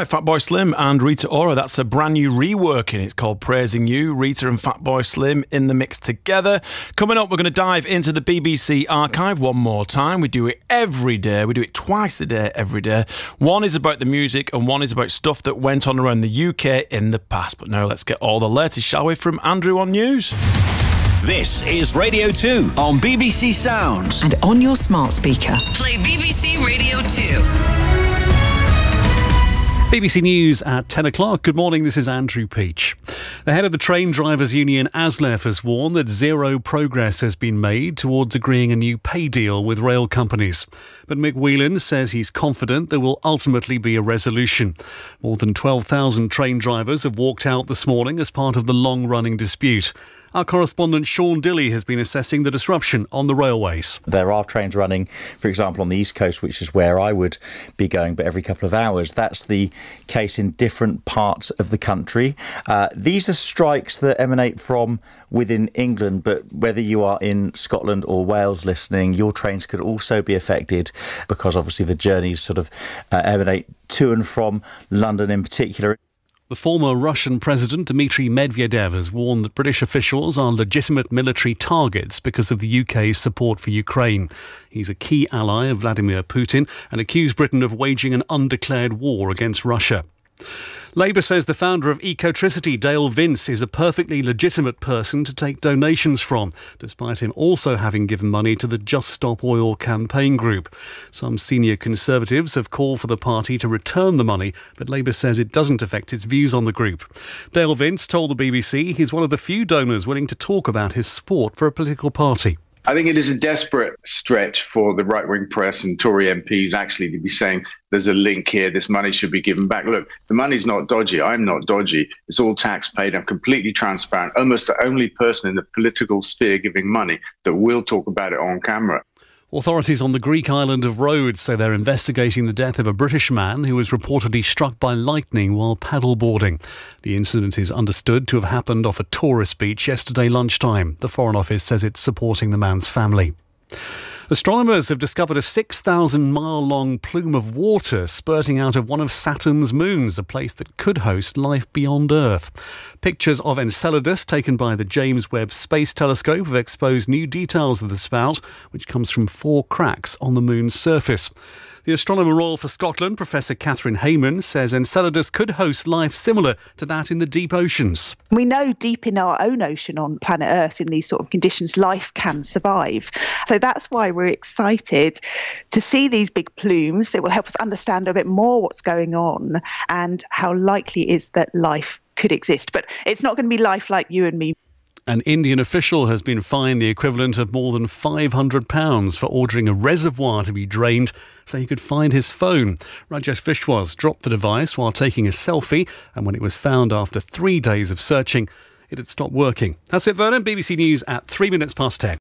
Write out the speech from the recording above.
Fatboy Slim and Rita Ora. That's a brand new reworking. It's called Praising You. Rita and Fatboy Slim in the mix together. Coming up, we're going to dive into the BBC archive one more time. We do it every day. We do it twice a day, every day. One is about the music and one is about stuff that went on around the UK in the past. But now let's get all the latest, shall we, from Andrew on News. This is Radio 2 on BBC Sounds. And on your smart speaker. Play BBC Radio 2. BBC News at 10 o'clock. Good morning, this is Andrew Peach. The head of the train drivers union, ASLEF, has warned that zero progress has been made towards agreeing a new pay deal with rail companies. But Mick Whelan says he's confident there will ultimately be a resolution. More than 12,000 train drivers have walked out this morning as part of the long-running dispute. Our correspondent Sean Dilley has been assessing the disruption on the railways. There are trains running, for example, on the East Coast, which is where I would be going, but every couple of hours. That's the case in different parts of the country. These are strikes that emanate from within England, but whether you are in Scotland or Wales listening, your trains could also be affected because obviously the journeys sort of emanate to and from London in particular. The former Russian President Dmitry Medvedev has warned that British officials are legitimate military targets because of the UK's support for Ukraine. He's a key ally of Vladimir Putin and accused Britain of waging an undeclared war against Russia. Labour says the founder of Ecotricity, Dale Vince, is a perfectly legitimate person to take donations from, despite him also having given money to the Just Stop Oil campaign group. Some senior Conservatives have called for the party to return the money, but Labour says it doesn't affect its views on the group. Dale Vince told the BBC he's one of the few donors willing to talk about his support for a political party. I think it is a desperate stretch for the right-wing press and Tory MPs actually to be saying there's a link here, this money should be given back. Look, the money's not dodgy. I'm not dodgy. It's all tax paid. I'm completely transparent. Almost the only person in the political sphere giving money that will talk about it on camera. Authorities on the Greek island of Rhodes say they're investigating the death of a British man who was reportedly struck by lightning while paddleboarding. The incident is understood to have happened off a tourist beach yesterday lunchtime. The Foreign Office says it's supporting the man's family. Astronomers have discovered a 6,000-mile-long plume of water spurting out of one of Saturn's moons, a place that could host life beyond Earth. Pictures of Enceladus taken by the James Webb Space Telescope have exposed new details of the spout, which comes from 4 cracks on the moon's surface. The Astronomer Royal for Scotland, Professor Catherine Hayman, says Enceladus could host life similar to that in the deep oceans. We know deep in our own ocean on planet Earth, in these sort of conditions, life can survive. So that's why we're excited to see these big plumes. It will help us understand a bit more what's going on and how likely it is that life could exist. But it's not going to be life like you and me. An Indian official has been fined the equivalent of more than £500 for ordering a reservoir to be drained so he could find his phone. Rajesh Vishwas dropped the device while taking a selfie, and when it was found after 3 days of searching, it had stopped working. That's it, Vernon. BBC News at 3 minutes past 10.